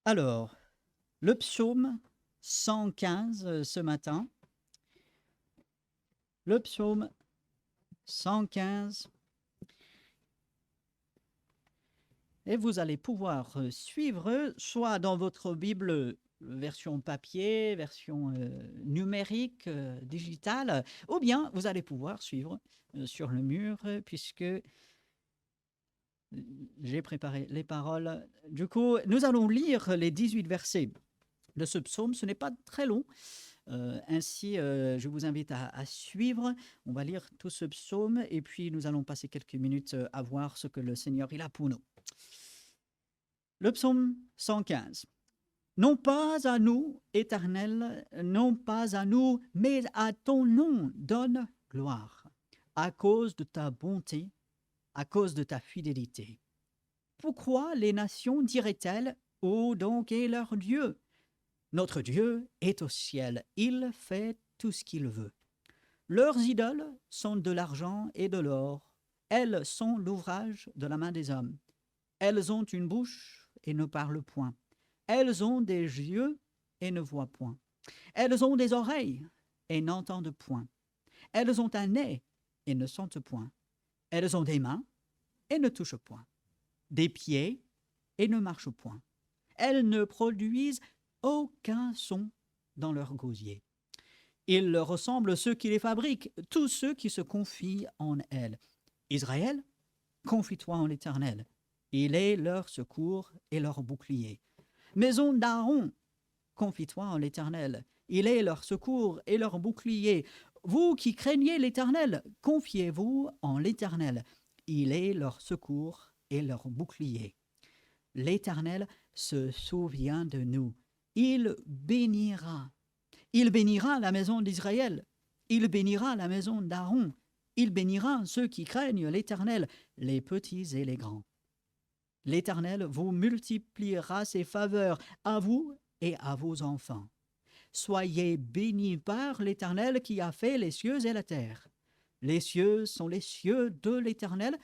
Alors, le psaume 115 ce matin. Le psaume 115. Et vous allez pouvoir suivre soit dans votre Bible version papier, version numérique, digitale, ou bien vous allez pouvoir suivre sur le mur, puisque j'ai préparé les paroles. Du coup, nous allons lire les 18 versets de ce psaume. Ce n'est pas très long. Ainsi, je vous invite à suivre. On va lire tout ce psaume et puis nous allons passer quelques minutes à voir ce que le Seigneur il a pour nous. Le psaume 115. Non pas à nous, Éternel, non pas à nous, mais à ton nom donne gloire, à cause de ta bonté, à cause de ta fidélité. Pourquoi les nations diraient-elles, où donc est leur Dieu? Notre Dieu est au ciel, il fait tout ce qu'il veut. Leurs idoles sont de l'argent et de l'or, elles sont l'ouvrage de la main des hommes. Elles ont une bouche et ne parlent point. Elles ont des yeux et ne voient point. Elles ont des oreilles et n'entendent point. Elles ont un nez et ne sentent point. Elles ont des mains et ne touchent point. Des pieds et ne marchent point. Elles ne produisent aucun son dans leur gosier. Ils leur ressemblent ceux qui les fabriquent, tous ceux qui se confient en elles. Israël, confie-toi en l'Éternel. Il est leur secours et leur bouclier. Maison d'Aaron, confie-toi en l'Éternel. Il est leur secours et leur bouclier. Vous qui craignez l'Éternel, confiez-vous en l'Éternel. Il est leur secours et leur bouclier. L'Éternel se souvient de nous. Il bénira. Il bénira la maison d'Israël. Il bénira la maison d'Aaron. Il bénira ceux qui craignent l'Éternel, les petits et les grands. L'Éternel vous multipliera ses faveurs à vous et à vos enfants. Soyez bénis par l'Éternel qui a fait les cieux et la terre. Les cieux sont les cieux de l'Éternel,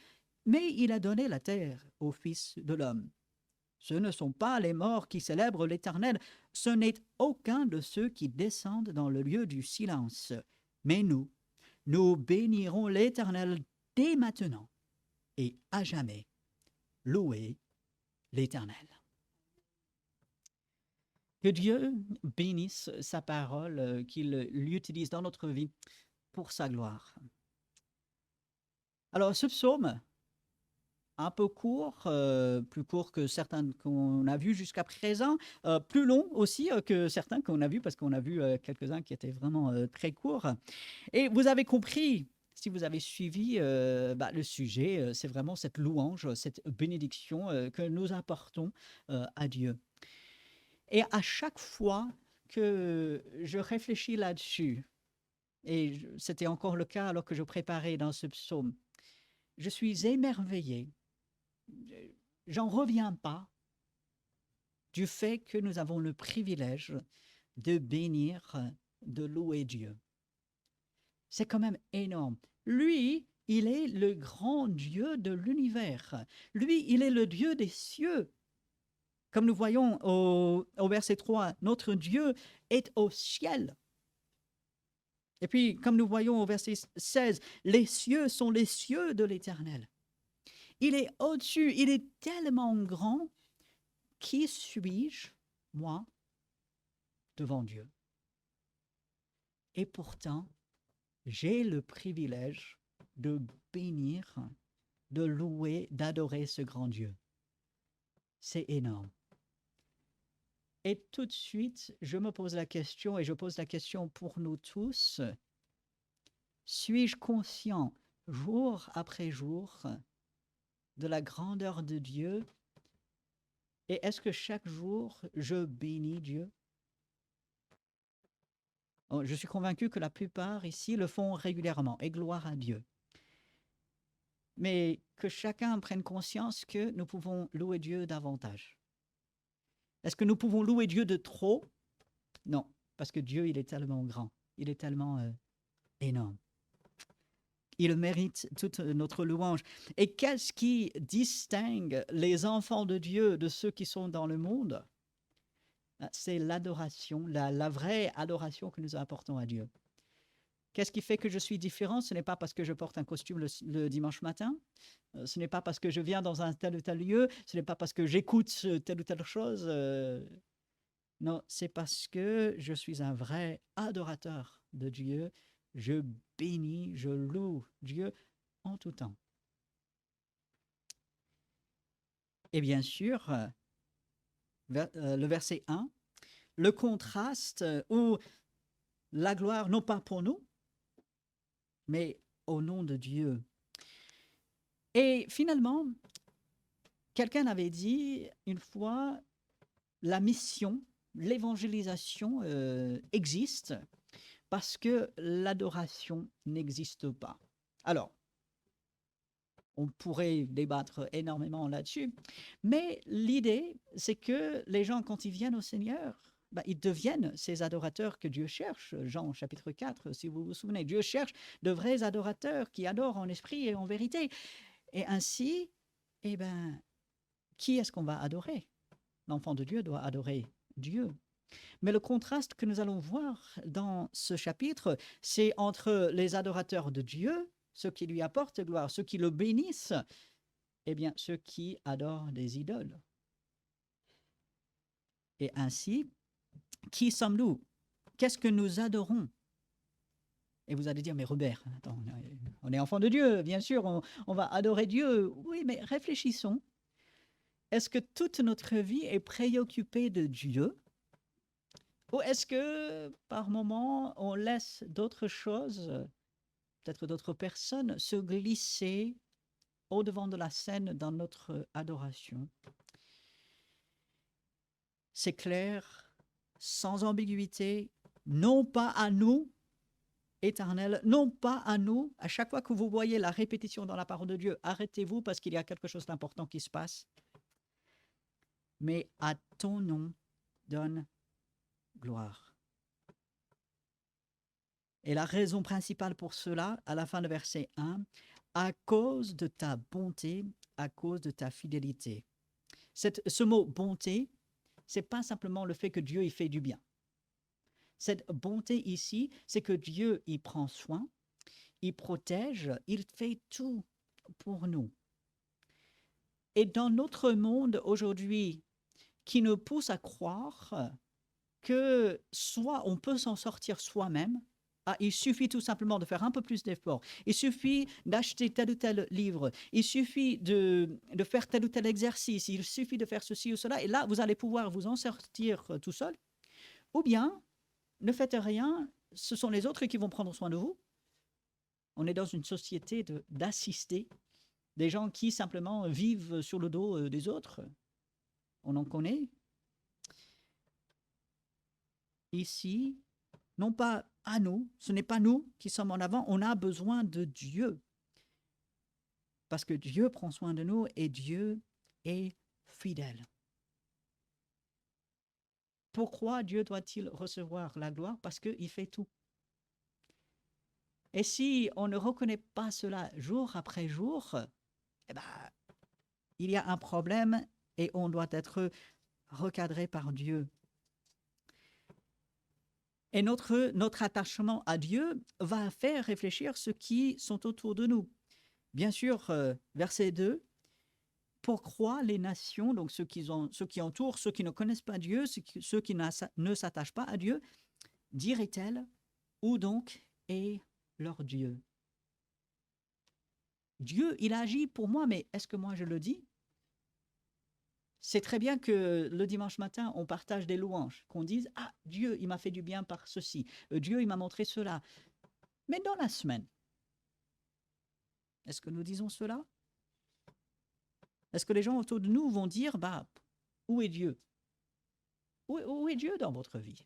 mais il a donné la terre au Fils de l'homme. Ce ne sont pas les morts qui célèbrent l'Éternel, ce n'est aucun de ceux qui descendent dans le lieu du silence. Mais nous bénirons l'Éternel dès maintenant et à jamais. Louez l'Éternel. Que Dieu bénisse sa parole, qu'il l'utilise dans notre vie pour sa gloire. Alors, ce psaume, un peu court, plus court que certains qu'on a vus jusqu'à présent, plus long aussi que certains qu'on a vus, parce qu'on a vu quelques-uns qui étaient vraiment très courts. Et vous avez compris, si vous avez suivi le sujet, c'est vraiment cette louange, cette bénédiction que nous apportons à Dieu. Et à chaque fois que je réfléchis là-dessus, et c'était encore le cas alors que je préparais dans ce psaume, je suis émerveillé. J'en reviens pas du fait que nous avons le privilège de bénir, de louer Dieu. C'est quand même énorme. Lui, il est le grand Dieu de l'univers. Lui, il est le Dieu des cieux. Comme nous voyons au verset 3, notre Dieu est au ciel. Et puis, comme nous voyons au verset 16, les cieux sont les cieux de l'Éternel. Il est au-dessus, il est tellement grand. Qui suis-je, moi, devant Dieu? Et pourtant, j'ai le privilège de bénir, de louer, d'adorer ce grand Dieu. C'est énorme. Et tout de suite, je me pose la question, et je pose la question pour nous tous, suis-je conscient, jour après jour, de la grandeur de Dieu? Et est-ce que chaque jour, je bénis Dieu? Je suis convaincu que la plupart ici le font régulièrement, et gloire à Dieu. Mais que chacun prenne conscience que nous pouvons louer Dieu davantage. Est-ce que nous pouvons louer Dieu de trop? Non, parce que Dieu, il est tellement grand, il est tellement énorme. Il mérite toute notre louange. Et qu'est-ce qui distingue les enfants de Dieu de ceux qui sont dans le monde? C'est l'adoration, la vraie adoration que nous apportons à Dieu. Qu'est-ce qui fait que je suis différent? Ce n'est pas parce que je porte un costume le dimanche matin, ce n'est pas parce que je viens dans un tel ou tel lieu, ce n'est pas parce que j'écoute telle ou telle chose. Non, c'est parce que je suis un vrai adorateur de Dieu. Je bénis, je loue Dieu en tout temps. Et bien sûr, le verset 1, le contraste où la gloire, non pas pour nous, mais au nom de Dieu. Et finalement, quelqu'un avait dit une fois, la mission, l'évangélisation existe parce que l'adoration n'existe pas. Alors, on pourrait débattre énormément là-dessus, mais l'idée, c'est que les gens, quand ils viennent au Seigneur, ils deviennent ces adorateurs que Dieu cherche. Jean chapitre 4, si vous vous souvenez, Dieu cherche de vrais adorateurs qui adorent en esprit et en vérité. Et ainsi, eh ben, qui est-ce qu'on va adorer? L'enfant de Dieu doit adorer Dieu. Mais le contraste que nous allons voir dans ce chapitre, c'est entre les adorateurs de Dieu, ceux qui lui apportent gloire, ceux qui le bénissent, et bien ceux qui adorent des idoles. Et ainsi, qui sommes-nous? Qu'est-ce que nous adorons? Et vous allez dire, mais Robert, attends, on est enfant de Dieu, bien sûr, on va adorer Dieu. Oui, mais réfléchissons. Est-ce que toute notre vie est préoccupée de Dieu? Ou est-ce que par moment, on laisse d'autres choses, peut-être d'autres personnes, se glisser au-devant de la scène dans notre adoration? C'est clair, sans ambiguïté, non pas à nous, Éternel, non pas à nous. À chaque fois que vous voyez la répétition dans la parole de Dieu, arrêtez-vous parce qu'il y a quelque chose d'important qui se passe. Mais à ton nom, donne gloire. Et la raison principale pour cela, à la fin de verset 1, à cause de ta bonté, à cause de ta fidélité. Ce mot bonté, c'est pas simplement le fait que Dieu il fait du bien. Cette bonté ici, c'est que Dieu il prend soin, il protège, il fait tout pour nous. Et dans notre monde aujourd'hui, qui nous pousse à croire que soit on peut s'en sortir soi-même, il suffit tout simplement de faire un peu plus d'efforts, il suffit d'acheter tel ou tel livre, il suffit de faire tel ou tel exercice, il suffit de faire ceci ou cela, et là, vous allez pouvoir vous en sortir tout seul. Ou bien, ne faites rien, ce sont les autres qui vont prendre soin de vous. On est dans une société d'assister, des gens qui simplement vivent sur le dos des autres. On en connaît. Ici, non pas à nous, ce n'est pas nous qui sommes en avant, on a besoin de Dieu. Parce que Dieu prend soin de nous et Dieu est fidèle. Pourquoi Dieu doit-il recevoir la gloire? Parce qu'il fait tout. Et si on ne reconnaît pas cela jour après jour, eh ben, il y a un problème et on doit être recadré par Dieu. Et notre attachement à Dieu va faire réfléchir ceux qui sont autour de nous. Bien sûr, verset 2, pourquoi les nations, donc ceux qui entourent, ceux qui ne connaissent pas Dieu, ceux qui ne s'attachent pas à Dieu, diraient-elles, où donc est leur Dieu? Dieu, il agit pour moi, mais est-ce que moi je le dis? C'est très bien que le dimanche matin, on partage des louanges, qu'on dise « Ah, Dieu, il m'a fait du bien par ceci. Dieu, il m'a montré cela. » Mais dans la semaine, est-ce que nous disons cela? Est-ce que les gens autour de nous vont dire « Où est Dieu? Où est Dieu dans votre vie? »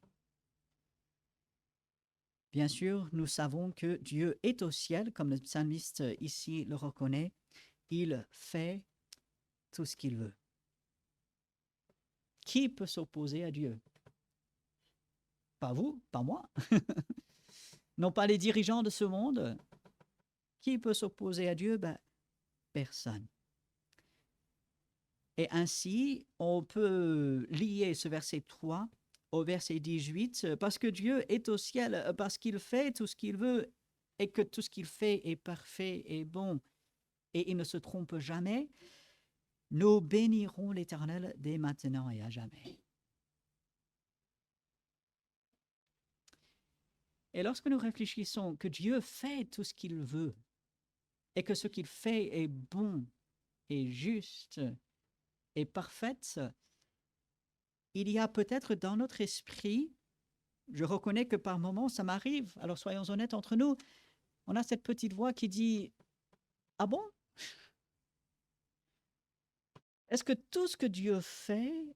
Bien sûr, nous savons que Dieu est au ciel, comme le psalmiste ici le reconnaît. Il fait tout ce qu'il veut. Qui peut s'opposer à Dieu? Pas vous, pas moi. Non pas les dirigeants de ce monde. Qui peut s'opposer à Dieu? Personne. Et ainsi, on peut lier ce verset 3 au verset 18, parce que Dieu est au ciel, parce qu'il fait tout ce qu'il veut, et que tout ce qu'il fait est parfait et bon, et il ne se trompe jamais, nous bénirons l'Éternel dès maintenant et à jamais. Et lorsque nous réfléchissons que Dieu fait tout ce qu'il veut, et que ce qu'il fait est bon, et juste, et parfait, il y a peut-être dans notre esprit, je reconnais que par moments ça m'arrive, alors soyons honnêtes entre nous, on a cette petite voix qui dit: ah bon? Est-ce que tout ce que Dieu fait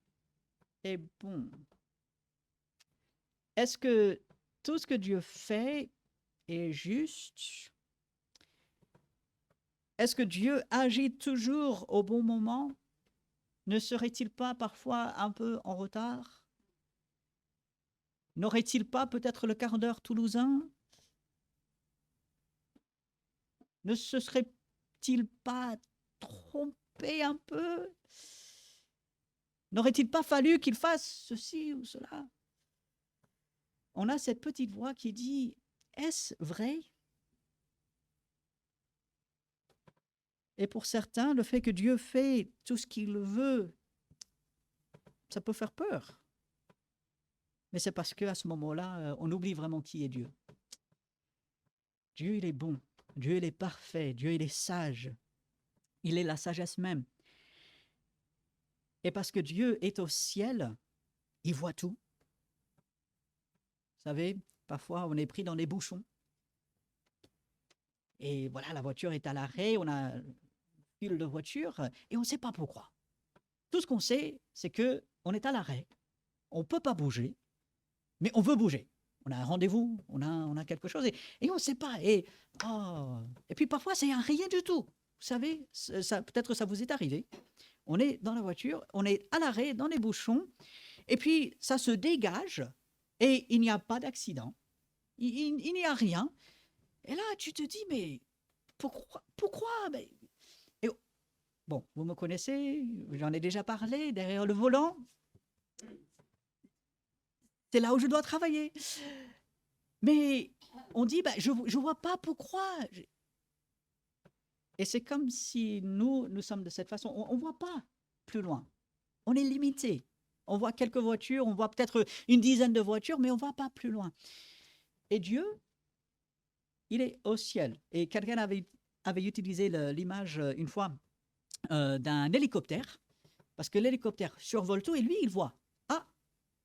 est bon? Est-ce que tout ce que Dieu fait est juste? Est-ce que Dieu agit toujours au bon moment? Ne serait-il pas parfois un peu en retard? N'aurait-il pas peut-être le quart d'heure toulousain? Ne se serait-il pas trompé un peu? N'aurait-il pas fallu qu'il fasse ceci ou cela? On a cette petite voix qui dit: est-ce vrai? Et pour certains, le fait que Dieu fait tout ce qu'il veut, ça peut faire peur. Mais c'est parce qu'à ce moment-là, on oublie vraiment qui est Dieu. Dieu, il est bon. Dieu, il est parfait. Dieu, il est sage. Il est la sagesse même. Et parce que Dieu est au ciel, il voit tout. Vous savez, parfois, on est pris dans les bouchons. Et voilà, la voiture est à l'arrêt, on a une file de voiture, et on ne sait pas pourquoi. Tout ce qu'on sait, c'est qu'on est à l'arrêt, on ne peut pas bouger, mais on veut bouger. On a un rendez-vous, on a quelque chose, et on ne sait pas. Et puis parfois, c'est rien du tout. Vous savez, peut-être ça vous est arrivé. On est dans la voiture, on est à l'arrêt, dans les bouchons, et puis ça se dégage, et il n'y a pas d'accident. Il n'y a rien. Et là, tu te dis, mais pourquoi et, bon, vous me connaissez, j'en ai déjà parlé, derrière le volant, c'est là où je dois travailler. Mais on dit, je ne vois pas pourquoi. Et c'est comme si nous sommes de cette façon. On ne voit pas plus loin. On est limité. On voit quelques voitures, on voit peut-être une dizaine de voitures, mais on ne voit pas plus loin. Et Dieu, il est au ciel. Et quelqu'un avait utilisé l'image une fois d'un hélicoptère, parce que l'hélicoptère survole tout et lui, il voit. Ah,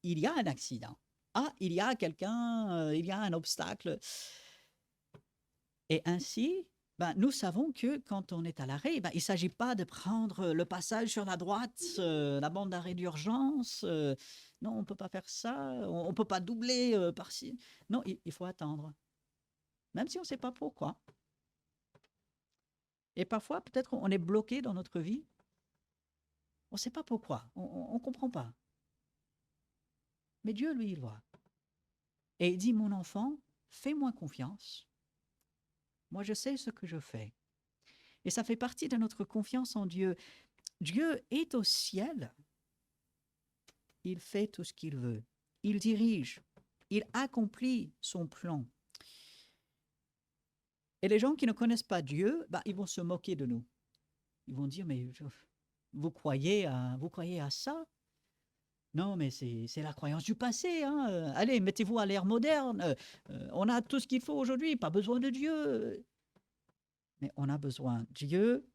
il y a un accident. Ah, il y a quelqu'un, il y a un obstacle. Et ainsi, nous savons que quand on est à l'arrêt, il ne s'agit pas de prendre le passage sur la droite, la bande d'arrêt d'urgence. Non, on ne peut pas faire ça. On ne peut pas doubler par-ci. Non, il faut attendre. Même si on ne sait pas pourquoi. Et parfois, peut-être on est bloqué dans notre vie. On ne sait pas pourquoi. On ne comprend pas. Mais Dieu, lui, il voit. Et il dit, mon enfant, fais-moi confiance. Moi, je sais ce que je fais. Et ça fait partie de notre confiance en Dieu. Dieu est au ciel. Il fait tout ce qu'il veut. Il dirige. Il accomplit son plan. Et les gens qui ne connaissent pas Dieu, ils vont se moquer de nous. Ils vont dire, mais vous croyez à ça? Non, mais c'est la croyance du passé. Hein. Allez, mettez-vous à l'ère moderne. On a tout ce qu'il faut aujourd'hui, pas besoin de Dieu. Mais on a besoin. Dieu,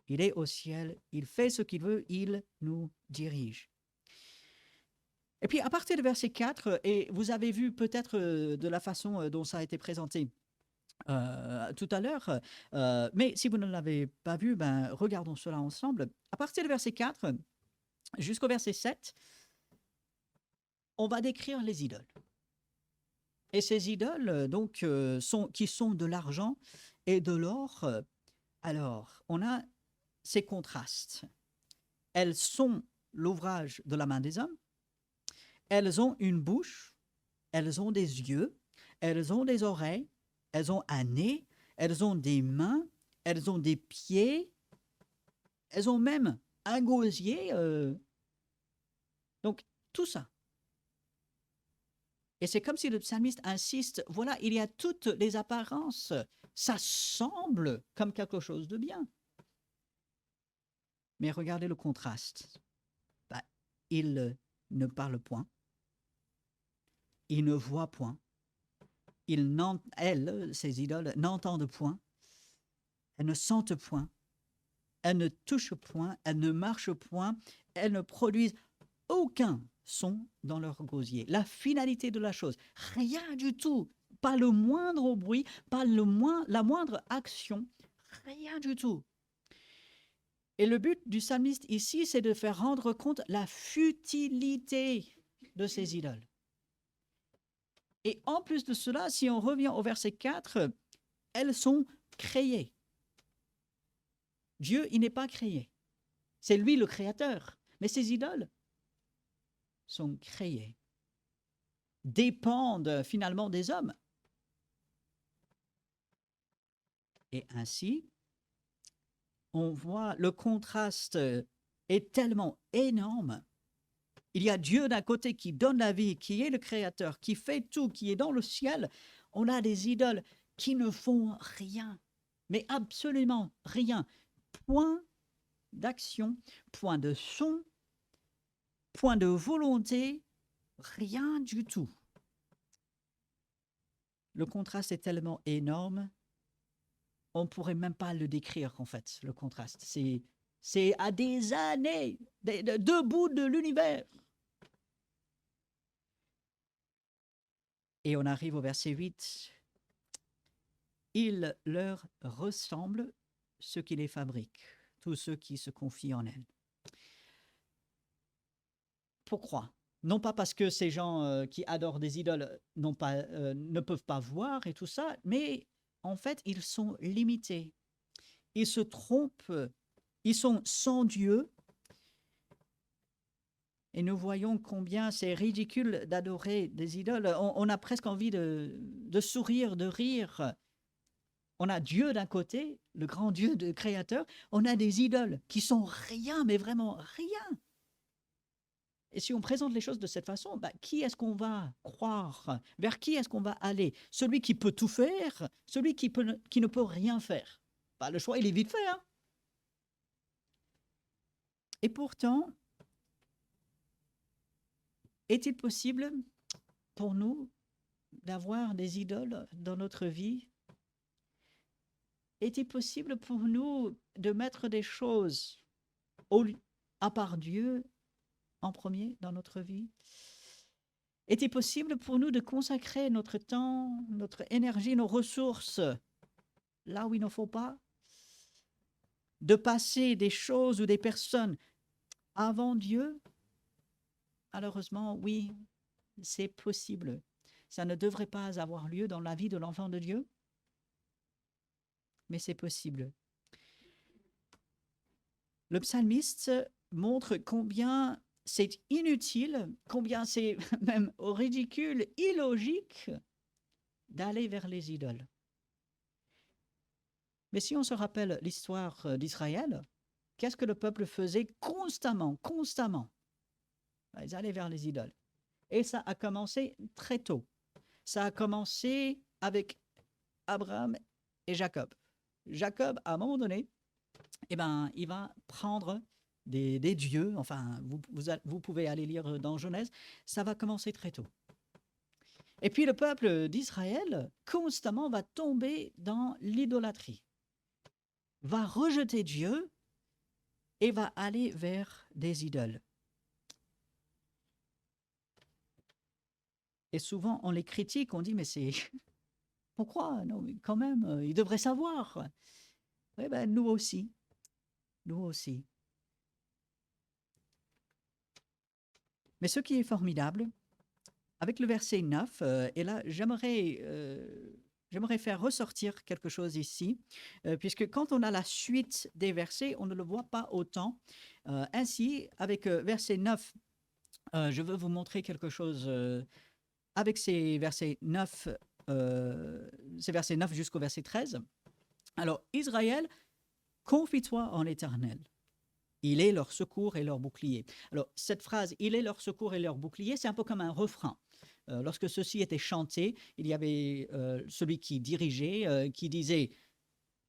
il est au ciel, il fait ce qu'il veut, il nous dirige. Et puis à partir du verset 4, et vous avez vu peut-être de la façon dont ça a été présenté tout à l'heure, mais si vous ne l'avez pas vu, regardons cela ensemble. À partir du verset 4 jusqu'au verset 7, on va décrire les idoles. Et ces idoles, donc, qui sont de l'argent et de l'or, alors, on a ces contrastes. Elles sont l'ouvrage de la main des hommes, elles ont une bouche, elles ont des yeux, elles ont des oreilles, elles ont un nez, elles ont des mains, elles ont des pieds, elles ont même un gosier. Donc, tout ça. Et c'est comme si le psalmiste insiste, voilà, il y a toutes les apparences, ça semble comme quelque chose de bien. Mais regardez le contraste. Bah, il ne parle point, il ne voit point, elles, ces idoles, n'entendent point, elles ne sentent point, elles ne touchent point, elles ne marchent point, elles ne produisent aucun son dans leur gosier. La finalité de la chose, rien du tout, pas le moindre bruit, pas la moindre action, rien du tout. Et le but du psalmiste ici, c'est de faire rendre compte la futilité de ces idoles. Et en plus de cela, si on revient au verset 4, elles sont créées. Dieu, il n'est pas créé. C'est lui le créateur. Mais ces idoles sont créées, dépendent finalement des hommes. Et ainsi, on voit le contraste est tellement énorme. Il y a Dieu d'un côté qui donne la vie, qui est le créateur, qui fait tout, qui est dans le ciel. On a des idoles qui ne font rien, mais absolument rien. Point d'action, point de son, point de volonté, rien du tout. Le contraste est tellement énorme, on ne pourrait même pas le décrire en fait, le contraste. C'est à des années, deux bouts de l'univers. Et on arrive au verset 8. Il leur ressemble ceux qui les fabriquent, tous ceux qui se confient en elles. Pourquoi? Non pas parce que ces gens qui adorent des idoles ne peuvent pas voir et tout ça, mais en fait, ils sont limités. Ils se trompent, ils sont sans Dieu. Et nous voyons combien c'est ridicule d'adorer des idoles. On a presque envie de sourire, de rire. On a Dieu d'un côté, le grand Dieu de créateur. On a des idoles qui sont rien, mais vraiment rien. Et si on présente les choses de cette façon, qui est-ce qu'on va croire? Vers qui est-ce qu'on va aller? Celui qui peut tout faire, celui qui ne peut rien faire. Le choix, il est vite fait. Hein? Et pourtant, est-il possible pour nous d'avoir des idoles dans notre vie? Est-il possible pour nous de mettre des choses à part Dieu en premier dans notre vie? Est-il possible pour nous de consacrer notre temps, notre énergie, nos ressources là où il ne faut pas? De passer des choses ou des personnes avant Dieu? Malheureusement, oui, c'est possible. Ça ne devrait pas avoir lieu dans la vie de l'enfant de Dieu, mais c'est possible. Le psalmiste montre combien c'est inutile, combien c'est même ridicule, illogique d'aller vers les idoles. Mais si on se rappelle l'histoire d'Israël, qu'est-ce que le peuple faisait constamment? Ils allaient vers les idoles. Et ça a commencé très tôt. Ça a commencé avec Abraham et Jacob. Jacob, à un moment donné, il va prendre des dieux. Enfin, vous pouvez aller lire dans Genèse. Ça va commencer très tôt. Et puis le peuple d'Israël, constamment, va tomber dans l'idolâtrie, va rejeter Dieu et va aller vers des idoles. Et souvent, on les critique, on dit, mais c'est... Pourquoi? Non, mais quand même, ils devraient savoir. Oui, nous aussi. Nous aussi. Mais ce qui est formidable, avec le verset 9, et là, j'aimerais faire ressortir quelque chose ici, puisque quand on a la suite des versets, on ne le voit pas autant. Ainsi, avec verset 9, je veux vous montrer quelque chose avec ces versets 9 jusqu'au verset 13. Alors, Israël, confie-toi en l'Éternel. Il est leur secours et leur bouclier. Alors, cette phrase, il est leur secours et leur bouclier, c'est un peu comme un refrain. Lorsque ceci était chanté, il y avait celui qui dirigeait, qui disait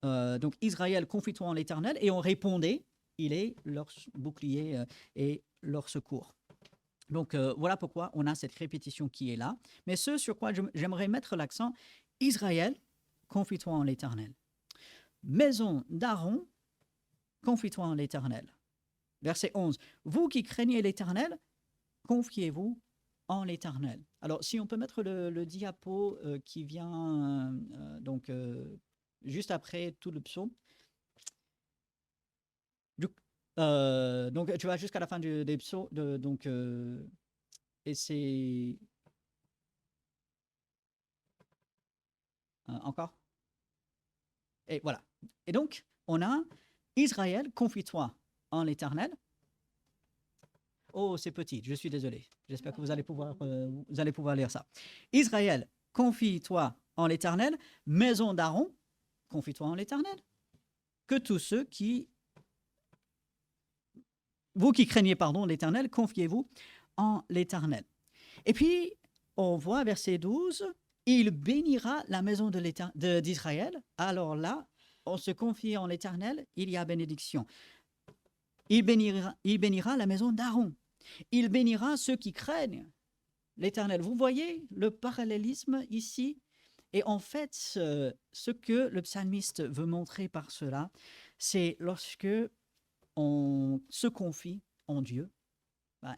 donc Israël, confie-toi en l'Éternel, et on répondait, il est leur bouclier et leur secours. Donc voilà pourquoi on a cette répétition qui est là. Mais ce sur quoi j'aimerais mettre l'accent, Israël, confie-toi en l'Éternel. Maison d'Aaron, confie-toi en l'Éternel. Verset 11. Vous qui craignez l'Éternel, confiez-vous en l'Éternel. Alors, si on peut mettre le diapo qui vient donc juste après tout le psaume. Donc, tu vas jusqu'à la fin des psaumes. Donc, et c'est. Encore. Et voilà. Et donc, on a Israël, confie-toi en l'Éternel. Oh, c'est petit, je suis désolé. J'espère que vous allez pouvoir lire ça. Israël, confie-toi en l'Éternel. Maison d'Aaron, confie-toi en l'Éternel. Que tous ceux qui... Vous qui craignez, l'Éternel, confiez-vous en l'Éternel. Et puis, on voit verset 12, il bénira la maison d'Israël. Alors là, on se confie en l'Éternel, il y a bénédiction. Il bénira la maison d'Aaron. Il bénira ceux qui craignent l'Éternel. Vous voyez le parallélisme ici? Et en fait, ce que le psalmiste veut montrer par cela, c'est lorsque on se confie en Dieu,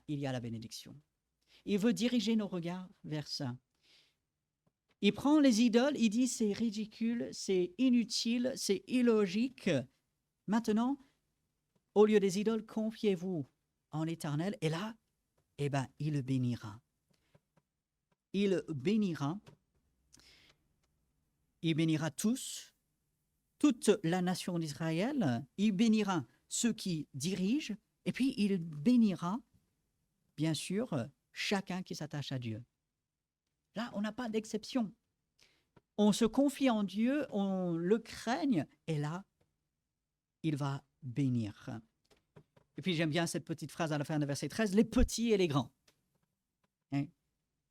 il y a la bénédiction. Il veut diriger nos regards vers ça. Il prend les idoles, il dit c'est ridicule, c'est inutile, c'est illogique. Maintenant, au lieu des idoles, confiez-vous en l'Éternel. Et là, il le bénira. Il bénira tous, toute la nation d'Israël. Il bénira ceux qui dirigent. Et puis, il bénira, bien sûr, chacun qui s'attache à Dieu. Là, on n'a pas d'exception. On se confie en Dieu, on le craigne, et là, il va bénir. Et puis, j'aime bien cette petite phrase à la fin de verset 13, les petits et les grands. Hein?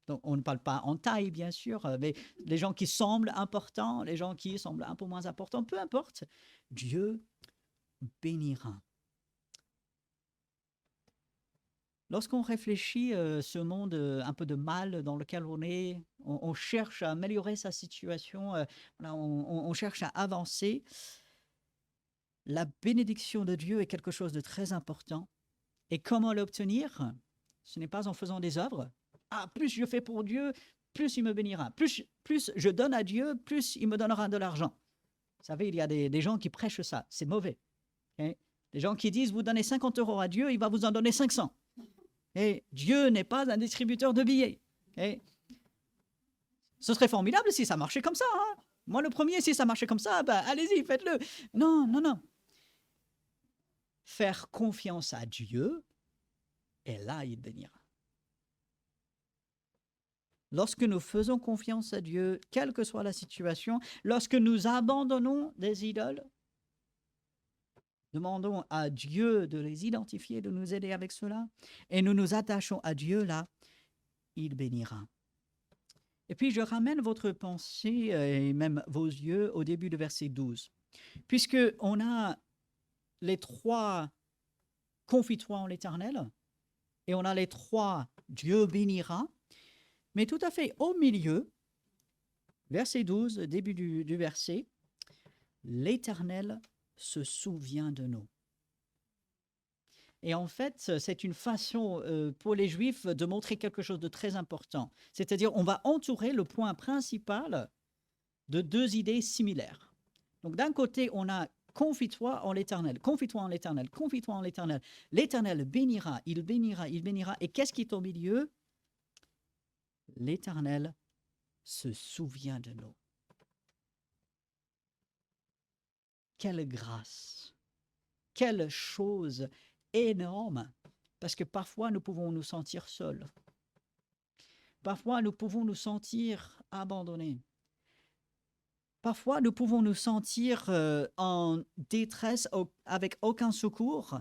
Donc, on ne parle pas en taille, bien sûr, mais les gens qui semblent importants, les gens qui semblent un peu moins importants, peu importe, Dieu bénira. Lorsqu'on réfléchit ce monde un peu de mal dans lequel on est, on cherche à améliorer sa situation, on cherche à avancer. La bénédiction de Dieu est quelque chose de très important. Et comment l'obtenir? Ce n'est pas en faisant des œuvres. Plus je fais pour Dieu, plus il me bénira. Plus je donne à Dieu, plus il me donnera de l'argent. Vous savez, il y a des gens qui prêchent ça. C'est mauvais. Okay? Des gens qui disent, vous donnez 50 € à Dieu, il va vous en donner 500. Et Dieu n'est pas un distributeur de billets. Okay? Ce serait formidable si ça marchait comme ça. Hein? Moi, le premier, si ça marchait comme ça, allez-y, faites-le. Non. Faire confiance à Dieu, et là, il bénira. Lorsque nous faisons confiance à Dieu, quelle que soit la situation, lorsque nous abandonnons des idoles, demandons à Dieu de les identifier, de nous aider avec cela, et nous nous attachons à Dieu, là, il bénira. Et puis, je ramène votre pensée et même vos yeux au début de verset 12. Puisqu'on a les 3 « confie-toi en l'Éternel » et on a les 3 « Dieu bénira », mais tout à fait au milieu, verset 12, début du verset, « L'Éternel se souvient de nous ». Et en fait, c'est une façon pour les Juifs de montrer quelque chose de très important. C'est-à-dire, on va entourer le point principal de 2 idées similaires. Donc, d'un côté, on a « confie-toi en l'Éternel, confie-toi en l'Éternel, confie-toi en l'Éternel ». L'Éternel bénira, il bénira, il bénira. Et qu'est-ce qui est au milieu? L'Éternel se souvient de nous. Quelle grâce! Quelle chose énorme! Parce que parfois, nous pouvons nous sentir seuls. Parfois, nous pouvons nous sentir abandonnés. Parfois, nous pouvons nous sentir en détresse avec aucun secours.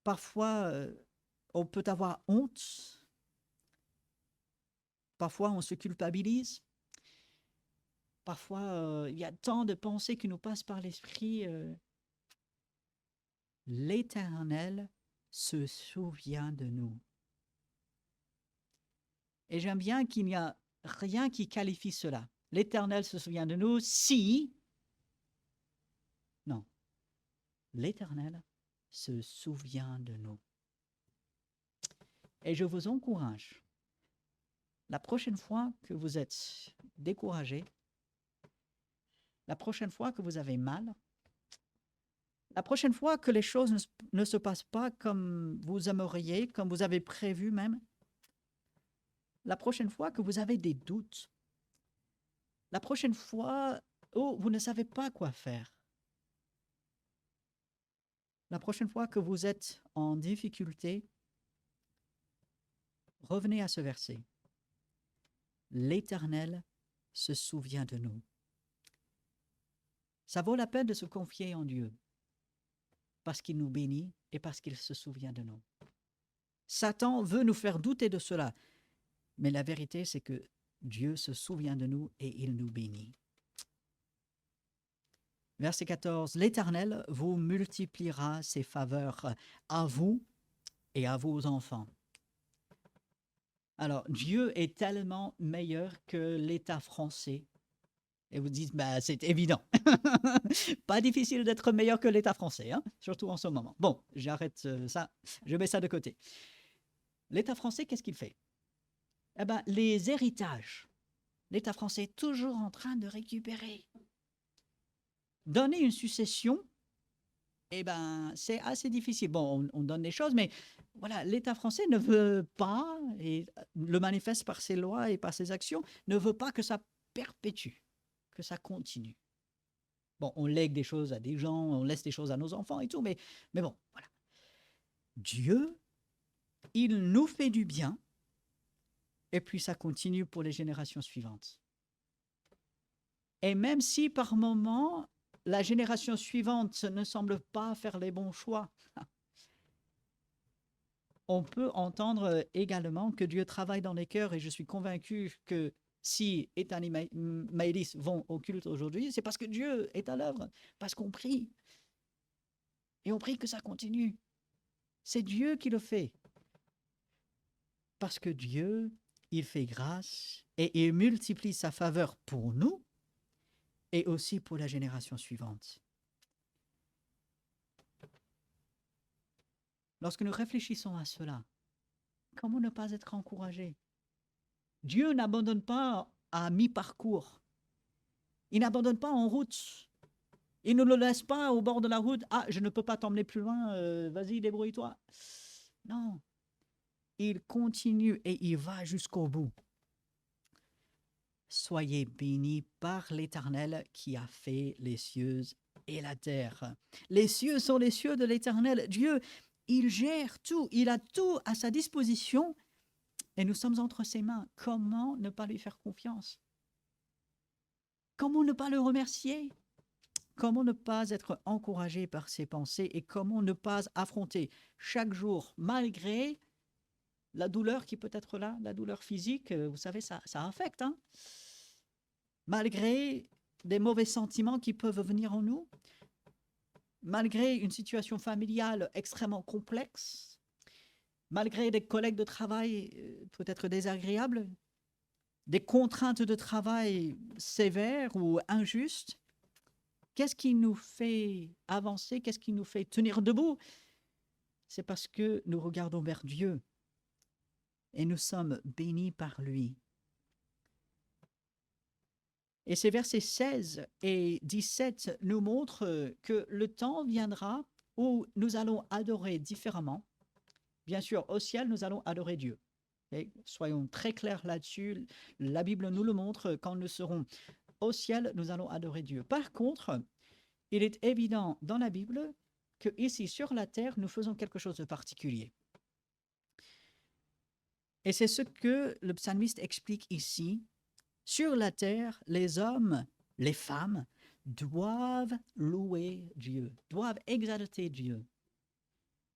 Parfois, on peut avoir honte. Parfois, on se culpabilise. Parfois, il y a tant de pensées qui nous passent par l'esprit. L'Éternel se souvient de nous. Et j'aime bien qu'il n'y a rien qui qualifie cela. L'Éternel se souvient de nous si... Non. L'Éternel se souvient de nous. Et je vous encourage, la prochaine fois que vous êtes découragé, la prochaine fois que vous avez mal, la prochaine fois que les choses ne se passent pas comme vous aimeriez, comme vous avez prévu même, la prochaine fois que vous avez des doutes, la prochaine fois où vous ne savez pas quoi faire, la prochaine fois que vous êtes en difficulté, revenez à ce verset. L'Éternel se souvient de nous. Ça vaut la peine de se confier en Dieu parce qu'il nous bénit et parce qu'il se souvient de nous. Satan veut nous faire douter de cela, mais la vérité, c'est que Dieu se souvient de nous et il nous bénit. Verset 14. L'Éternel vous multipliera ses faveurs à vous et à vos enfants. Alors, Dieu est tellement meilleur que l'État français. Et vous dites, bah, c'est évident. Pas difficile d'être meilleur que l'État français, hein, surtout en ce moment. Bon, j'arrête ça, je mets ça de côté. L'État français, qu'est-ce qu'il fait? Eh ben, les héritages. L'État français est toujours en train de récupérer. Donner une succession, eh ben, c'est assez difficile. Bon, on donne des choses, mais voilà, l'État français ne veut pas, et le manifeste par ses lois et par ses actions, ne veut pas que ça perpétue, que ça continue. Bon, on lègue des choses à des gens, on laisse des choses à nos enfants et tout, mais bon, voilà. Dieu, il nous fait du bien, et puis ça continue pour les générations suivantes. Et même si par moment, la génération suivante ne semble pas faire les bons choix, on peut entendre également que Dieu travaille dans les cœurs, et je suis convaincu que si Ethan et Maëlys vont au culte aujourd'hui, c'est parce que Dieu est à l'œuvre, parce qu'on prie. Et on prie que ça continue. C'est Dieu qui le fait. Parce que Dieu, il fait grâce et il multiplie sa faveur pour nous et aussi pour la génération suivante. Lorsque nous réfléchissons à cela, comment ne pas être encouragé? Dieu n'abandonne pas à mi-parcours. Il n'abandonne pas en route. Il ne le laisse pas au bord de la route. Ah, je ne peux pas t'emmener plus loin, vas-y, débrouille-toi. Non. Il continue et il va jusqu'au bout. Soyez bénis par l'Éternel qui a fait les cieux et la terre. Les cieux sont les cieux de l'Éternel. Dieu, il gère tout. Il a tout à sa disposition et nous sommes entre ses mains. Comment ne pas lui faire confiance? Comment ne pas le remercier? Comment ne pas être encouragé par ses pensées et comment ne pas affronter chaque jour, malgré la douleur qui peut être là, la douleur physique, vous savez, ça affecte, hein? Malgré des mauvais sentiments qui peuvent venir en nous, malgré une situation familiale extrêmement complexe, malgré des collègues de travail peut-être désagréables, des contraintes de travail sévères ou injustes, qu'est-ce qui nous fait avancer? Qu'est-ce qui nous fait tenir debout? C'est parce que nous regardons vers Dieu et nous sommes bénis par lui. Et ces versets 16 et 17 nous montrent que le temps viendra où nous allons adorer différemment. Bien sûr, au ciel, nous allons adorer Dieu. Et soyons très clairs là-dessus. La Bible nous le montre. Quand nous serons au ciel, nous allons adorer Dieu. Par contre, il est évident dans la Bible que ici, sur la terre, nous faisons quelque chose de particulier. Et c'est ce que le psalmiste explique ici. Sur la terre, les hommes, les femmes doivent louer Dieu, doivent exalter Dieu.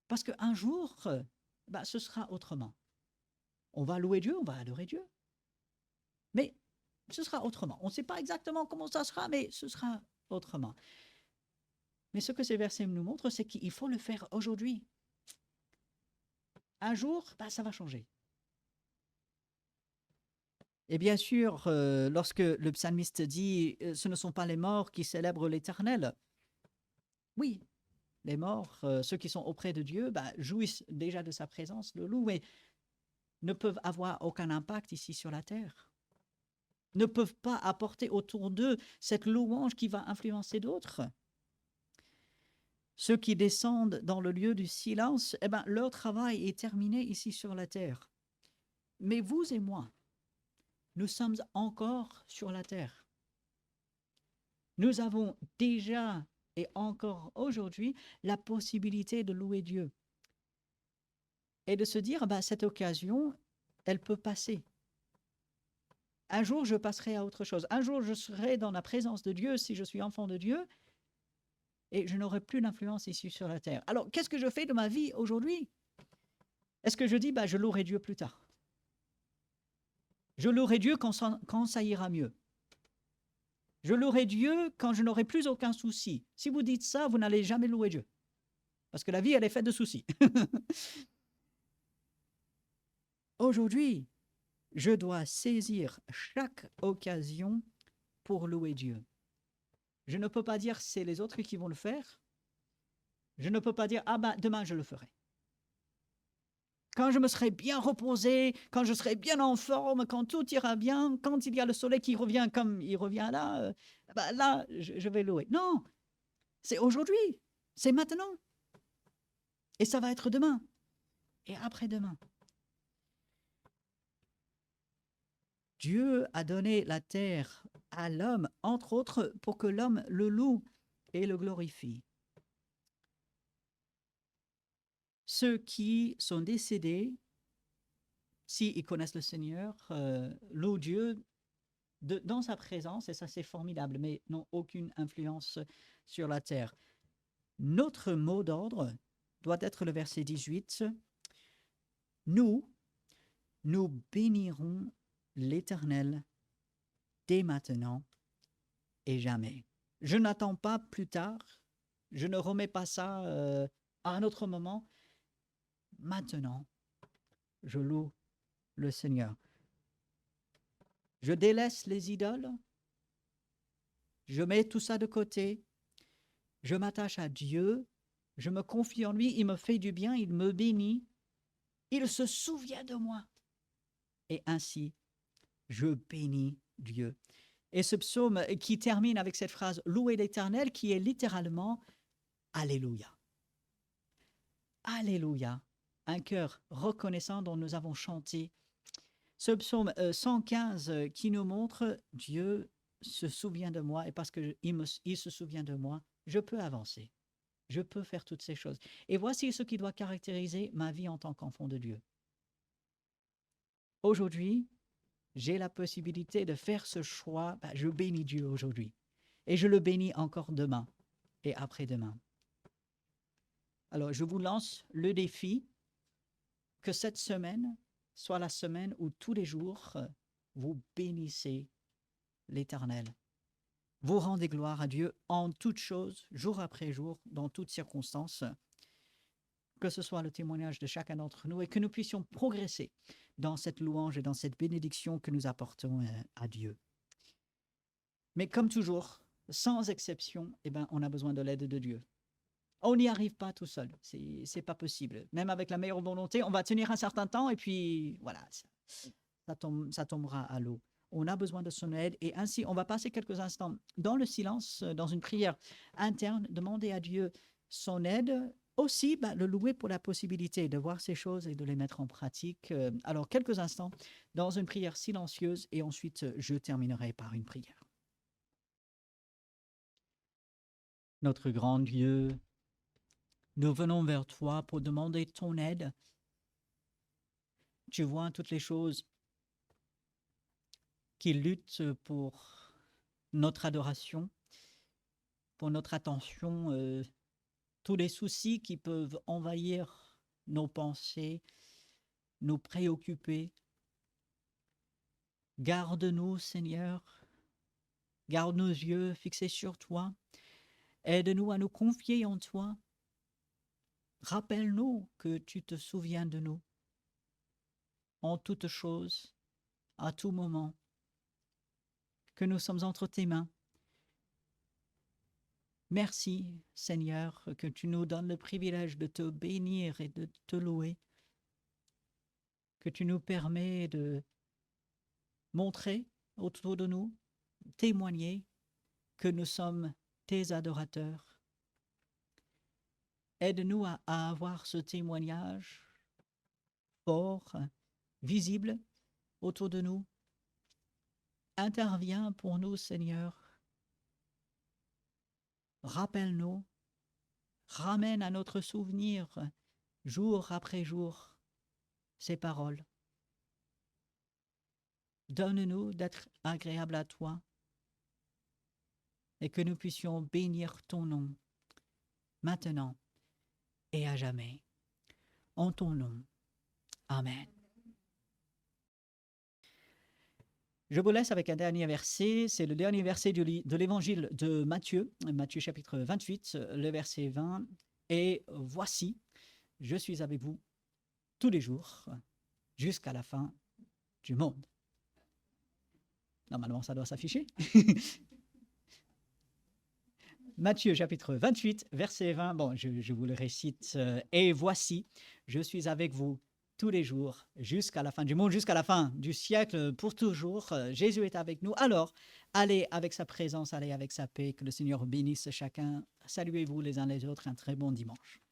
Parce qu'un jour, ce sera autrement. On va louer Dieu, on va adorer Dieu. Mais ce sera autrement. On ne sait pas exactement comment ça sera, mais ce sera autrement. Mais ce que ces versets nous montrent, c'est qu'il faut le faire aujourd'hui. Un jour, ça va changer. Et bien sûr, lorsque le psalmiste dit ce ne sont pas les morts qui célèbrent l'Éternel, oui, les morts, ceux qui sont auprès de Dieu, jouissent déjà de sa présence, le louent, mais ne peuvent avoir aucun impact ici sur la terre, ne peuvent pas apporter autour d'eux cette louange qui va influencer d'autres. Ceux qui descendent dans le lieu du silence, leur travail est terminé ici sur la terre. Mais vous et moi, nous sommes encore sur la terre. Nous avons déjà et encore aujourd'hui la possibilité de louer Dieu et de se dire, cette occasion, elle peut passer. Un jour, je passerai à autre chose. Un jour, je serai dans la présence de Dieu si je suis enfant de Dieu et je n'aurai plus d'influence ici sur la terre. Alors, qu'est-ce que je fais de ma vie aujourd'hui? Est-ce que je dis, je louerai Dieu plus tard? Je louerai Dieu quand ça ira mieux. Je louerai Dieu quand je n'aurai plus aucun souci. Si vous dites ça, vous n'allez jamais louer Dieu. Parce que la vie, elle est faite de soucis. Aujourd'hui, je dois saisir chaque occasion pour louer Dieu. Je ne peux pas dire c'est les autres qui vont le faire. Je ne peux pas dire demain je le ferai. Quand je me serai bien reposé, quand je serai bien en forme, quand tout ira bien, quand il y a le soleil qui revient comme il revient là, là je vais louer. Non, c'est aujourd'hui, c'est maintenant. Et ça va être demain et après-demain. Dieu a donné la terre à l'homme, entre autres, pour que l'homme le loue et le glorifie. Ceux qui sont décédés, s'ils connaissent le Seigneur, louent Dieu dans sa présence, et ça c'est formidable, mais n'ont aucune influence sur la terre. Notre mot d'ordre doit être le verset 18. Nous bénirons l'Éternel dès maintenant et jamais. Je n'attends pas plus tard, je ne remets pas ça à un autre moment. Maintenant, je loue le Seigneur. Je délaisse les idoles, je mets tout ça de côté, je m'attache à Dieu, je me confie en lui, il me fait du bien, il me bénit, il se souvient de moi. Et ainsi, je bénis Dieu. Et ce psaume qui termine avec cette phrase « Louez l'Éternel » qui est littéralement « Alléluia ». Alléluia, un cœur reconnaissant dont nous avons chanté. Ce psaume 115 qui nous montre « Dieu se souvient de moi et parce qu'il se souvient de moi, je peux avancer. Je peux faire toutes ces choses. » Et voici ce qui doit caractériser ma vie en tant qu'enfant de Dieu. Aujourd'hui, j'ai la possibilité de faire ce choix. Je bénis Dieu aujourd'hui. Et je le bénis encore demain et après-demain. Alors, je vous lance le défi que cette semaine soit la semaine où tous les jours, vous bénissez l'Éternel. Vous rendez gloire à Dieu en toutes choses, jour après jour, dans toutes circonstances. Que ce soit le témoignage de chacun d'entre nous et que nous puissions progresser dans cette louange et dans cette bénédiction que nous apportons à Dieu. Mais comme toujours, sans exception, on a besoin de l'aide de Dieu. On n'y arrive pas tout seul, c'est pas possible. Même avec la meilleure volonté, on va tenir un certain temps et puis voilà, ça tombera à l'eau. On a besoin de son aide et ainsi, on va passer quelques instants dans le silence, dans une prière interne, demander à Dieu son aide. Aussi, le louer pour la possibilité de voir ces choses et de les mettre en pratique. Alors, quelques instants dans une prière silencieuse et ensuite, je terminerai par une prière. Notre grand Dieu, nous venons vers toi pour demander ton aide. Tu vois toutes les choses qui luttent pour notre adoration, pour notre attention, tous les soucis qui peuvent envahir nos pensées, nous préoccuper. Garde-nous, Seigneur, garde nos yeux fixés sur toi. Aide-nous à nous confier en toi. Rappelle-nous que tu te souviens de nous en toutes choses, à tout moment, que nous sommes entre tes mains. Merci, Seigneur, que tu nous donnes le privilège de te bénir et de te louer, que tu nous permets de montrer autour de nous, témoigner que nous sommes tes adorateurs. Aide-nous à avoir ce témoignage fort, visible autour de nous. Interviens pour nous, Seigneur. Rappelle-nous, ramène à notre souvenir, jour après jour, ces paroles. Donne-nous d'être agréables à toi et que nous puissions bénir ton nom, maintenant et à jamais. En ton nom. Amen. Je vous laisse avec un dernier verset. C'est le dernier verset de l'évangile de Matthieu, Matthieu chapitre 28, le verset 20. Et voici, je suis avec vous tous les jours jusqu'à la fin du monde. Normalement, ça doit s'afficher. Matthieu chapitre 28, verset 20. Bon, je vous le récite. Et voici, je suis avec vous tous les jours jusqu'à la fin du monde, jusqu'à la fin du siècle, pour toujours. Jésus est avec nous. Alors, allez avec sa présence, allez avec sa paix. Que le Seigneur bénisse chacun. Saluez-vous les uns les autres. Un très bon dimanche.